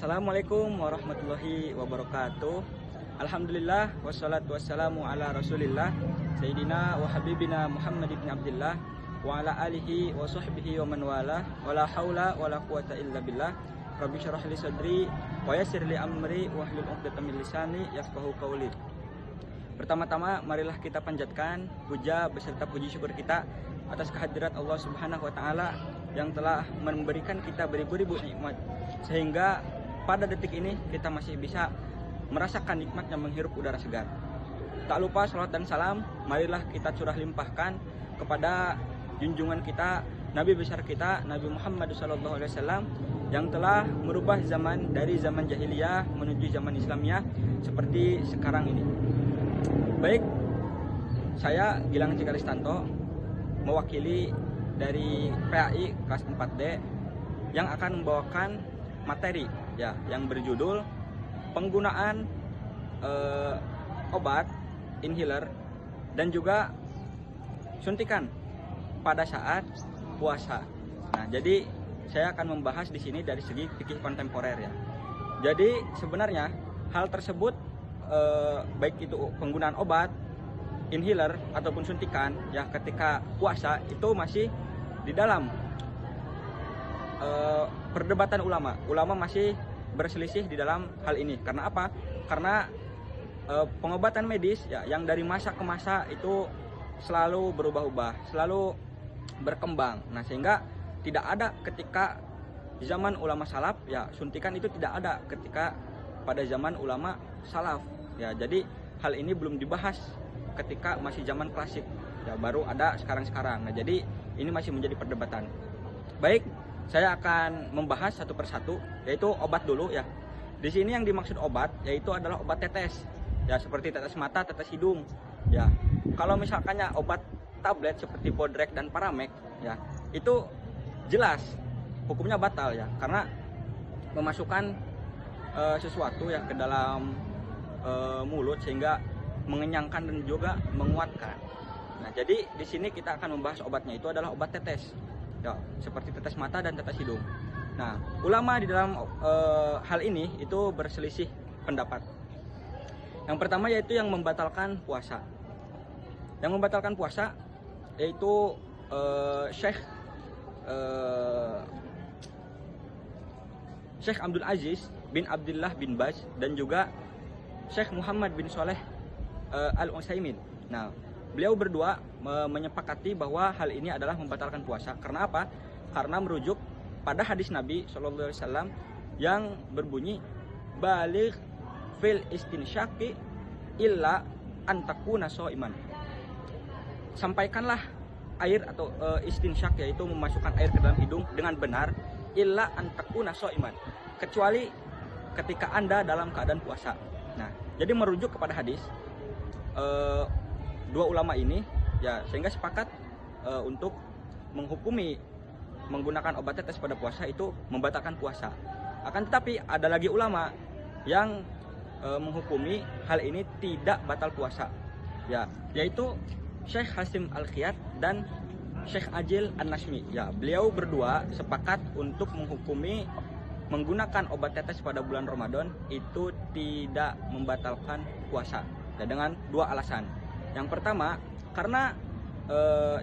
Assalamualaikum warahmatullahi wabarakatuh. Alhamdulillah wassalatu wassalamu ala Rasulillah Sayyidina wa habibina Muhammad ibn Abdullah wa ala alihi wa sahbihi wa man wala wala haula wala quwata illa billah. Rabbi syarah li sadri wa yassir li amri wa hlul 'uqdatam min lisani yafqahu qawli. Pertama-tama marilah kita panjatkan puja beserta puji syukur kita atas kehadirat Allah Subhanahu wa taala yang telah memberikan kita beribu-ribu nikmat sehingga pada detik ini kita masih bisa merasakan nikmatnya menghirup udara segar. Tak lupa salawat dan salam marilah kita curah limpahkan kepada junjungan kita, Nabi besar kita, Nabi Muhammad SAW yang telah merubah zaman dari zaman jahiliyah menuju zaman Islamiyah seperti sekarang ini. Baik, saya Gilang Cikaristanto mewakili dari PAI kelas 4D yang akan membawakan materi ya yang berjudul penggunaan obat inhaler dan juga suntikan pada saat puasa. Nah, jadi saya akan membahas di sini dari segi fikih kontemporer ya. Jadi sebenarnya hal tersebut baik itu penggunaan obat inhaler ataupun suntikan ya ketika puasa itu masih di dalam perdebatan ulama. Ulama masih berselisih di dalam hal ini. Karena apa? Karena pengobatan medis ya yang dari masa ke masa itu selalu berubah-ubah, selalu berkembang. Nah, sehingga tidak ada ketika zaman ulama salaf ya suntikan itu tidak ada ketika pada zaman ulama salaf. Ya, jadi hal ini belum dibahas ketika masih zaman klasik. Ya, baru ada sekarang-sekarang. Nah, jadi ini masih menjadi perdebatan. Baik, saya akan membahas satu persatu, yaitu obat dulu ya. Di sini yang dimaksud obat yaitu adalah obat tetes. Ya, seperti tetes mata, tetes hidung. Ya. Kalau misalkannya obat tablet seperti Podrek dan Paramek ya, itu jelas hukumnya batal ya, karena memasukkan sesuatu ya ke dalam mulut sehingga mengenyangkan dan juga menguatkan. Nah, jadi di sini kita akan membahas obatnya itu adalah obat tetes. Ya, seperti tetes mata dan tetes hidung. Nah, ulama di dalam hal ini itu berselisih pendapat. Yang pertama yaitu yang membatalkan puasa. Yang membatalkan puasa yaitu Syekh Abdul Aziz bin Abdullah bin Baz dan juga Syekh Muhammad bin Shalih Al-Utsaimin. Nah, beliau berdua menyepakati bahwa hal ini adalah membatalkan puasa. Karena apa? Karena merujuk pada hadis Nabi SAW yang berbunyi baligh fil istinsyaqi illa antakuna shaiman. Sampaikanlah air atau istinsyak yaitu memasukkan air ke dalam hidung dengan benar illa antakuna shaiman, kecuali ketika Anda dalam keadaan puasa. Nah, jadi merujuk kepada hadis dua ulama ini ya sehingga sepakat untuk menghukumi menggunakan obat tetes pada puasa itu membatalkan puasa. Akan tetapi ada lagi ulama yang menghukumi hal ini tidak batal puasa. Ya, yaitu Syekh Hasim Al-Khiyat dan Syekh Ajil An-Nashmi. Ya, beliau berdua sepakat untuk menghukumi menggunakan obat tetes pada bulan Ramadan itu tidak membatalkan puasa. Ya, dengan dua alasan. Yang pertama, karena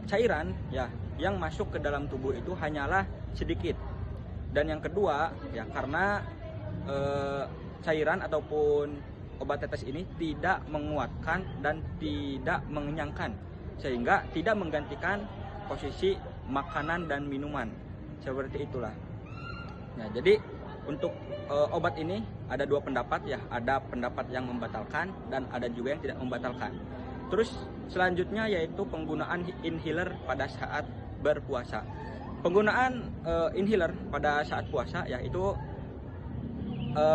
cairan ya yang masuk ke dalam tubuh itu hanyalah sedikit. Dan yang kedua, ya karena cairan ataupun obat tetes ini tidak menguatkan dan tidak mengenyangkan, sehingga tidak menggantikan posisi makanan dan minuman. Seperti itulah. Nah, jadi untuk obat ini ada dua pendapat ya, ada pendapat yang membatalkan dan ada juga yang tidak membatalkan. Terus selanjutnya yaitu penggunaan inhaler pada saat berpuasa. Penggunaan inhaler pada saat puasa ya itu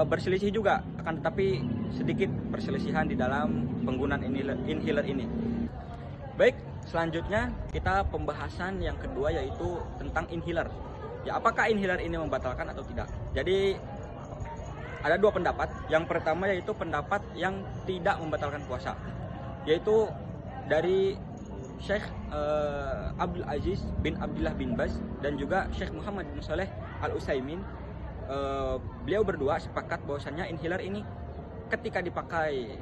berselisih juga, akan tetapi sedikit perselisihan di dalam penggunaan inhaler ini. Baik, selanjutnya kita pembahasan yang kedua yaitu tentang inhaler. Ya, apakah inhaler ini membatalkan atau tidak? Jadi ada dua pendapat. Yang pertama yaitu pendapat yang tidak membatalkan puasa, yaitu dari Syekh Abdul Aziz bin Abdullah bin Baz dan juga Syekh Muhammad bin Shalih Al-Utsaimin beliau berdua sepakat bahwasannya inhaler ini ketika dipakai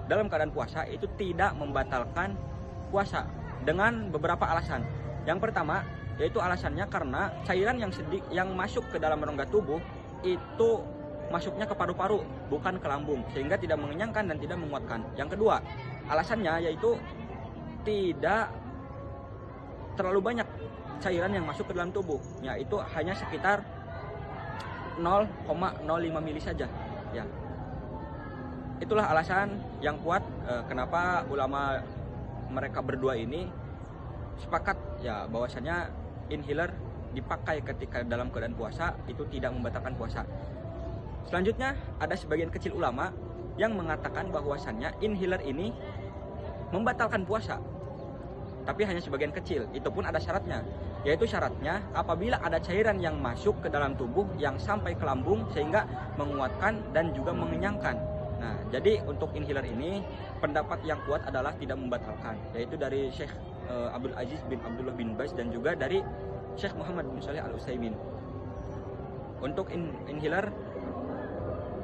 dalam keadaan puasa itu tidak membatalkan puasa dengan beberapa alasan. Yang pertama yaitu alasannya karena cairan yang masuk ke dalam rongga tubuh itu masuknya ke paru-paru bukan ke lambung, sehingga tidak mengenyangkan dan tidak menguatkan. Yang kedua alasannya yaitu tidak terlalu banyak cairan yang masuk ke dalam tubuh, yaitu hanya sekitar 0,05 mili saja ya. Itulah alasan yang kuat kenapa ulama mereka berdua ini sepakat ya bahwasannya inhaler dipakai ketika dalam keadaan puasa itu tidak membatalkan puasa. Selanjutnya ada sebagian kecil ulama yang mengatakan bahwasannya inhaler ini membatalkan puasa, tapi hanya sebagian kecil. Itu pun ada syaratnya, yaitu syaratnya apabila ada cairan yang masuk ke dalam tubuh yang sampai ke lambung sehingga menguatkan dan juga mengenyangkan. Nah, jadi untuk inhaler ini pendapat yang kuat adalah tidak membatalkan, yaitu dari Syekh Abdul Aziz bin Abdullah bin Baz dan juga dari Syekh Muhammad bin Shalih Al Utsaimin. Untuk inhaler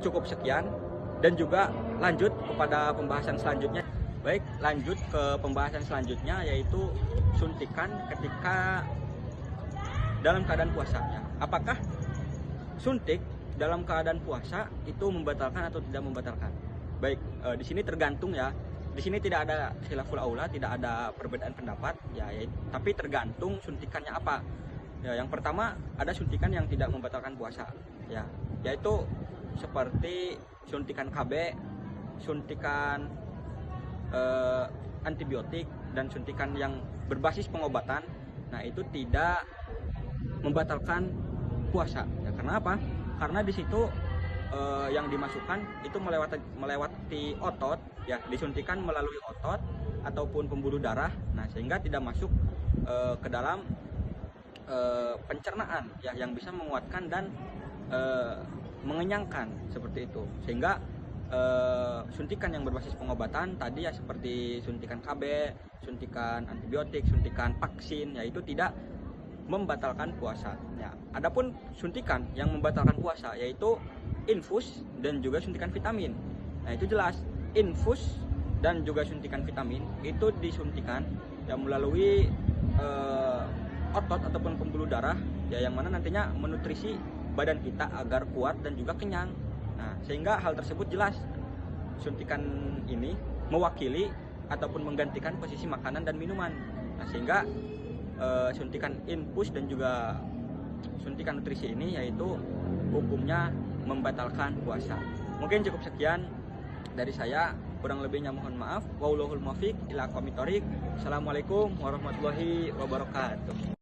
cukup sekian dan juga lanjut kepada pembahasan selanjutnya. Baik, lanjut ke pembahasan selanjutnya yaitu suntikan ketika dalam keadaan puasanya. Apakah suntik dalam keadaan puasa itu membatalkan atau tidak membatalkan? Baik, di sini tergantung ya. Di sini tidak ada khilaful aula, tidak ada perbedaan pendapat ya, tapi tergantung suntikannya apa. Ya, yang pertama ada suntikan yang tidak membatalkan puasa ya, yaitu seperti suntikan KB, suntikan antibiotik dan suntikan yang berbasis pengobatan. Nah, itu tidak membatalkan puasa ya. Karena apa? Karena di situ yang dimasukkan itu melewati otot ya, disuntikan melalui otot ataupun pembuluh darah. Nah, sehingga tidak masuk ke dalam pencernaan ya, yang bisa menguatkan dan mengenyangkan seperti itu. Sehingga suntikan yang berbasis pengobatan tadi ya, seperti suntikan KB, suntikan antibiotik, suntikan vaksin ya, itu tidak membatalkan puasa ya. Adapun suntikan yang membatalkan puasa yaitu infus dan juga suntikan vitamin. Nah, itu jelas infus dan juga suntikan vitamin itu disuntikan ya melalui otot ataupun pembuluh darah ya, yang mana nantinya menutrisi badan kita agar kuat dan juga kenyang. Nah, sehingga hal tersebut jelas suntikan ini mewakili ataupun menggantikan posisi makanan dan minuman. Nah, sehingga suntikan infus dan juga suntikan nutrisi ini yaitu hukumnya membatalkan puasa. Mungkin cukup sekian dari saya, kurang lebihnya mohon maaf. Wallahul muwaffiq ila aqwamit thoriq. Assalamualaikum warahmatullahi wabarakatuh.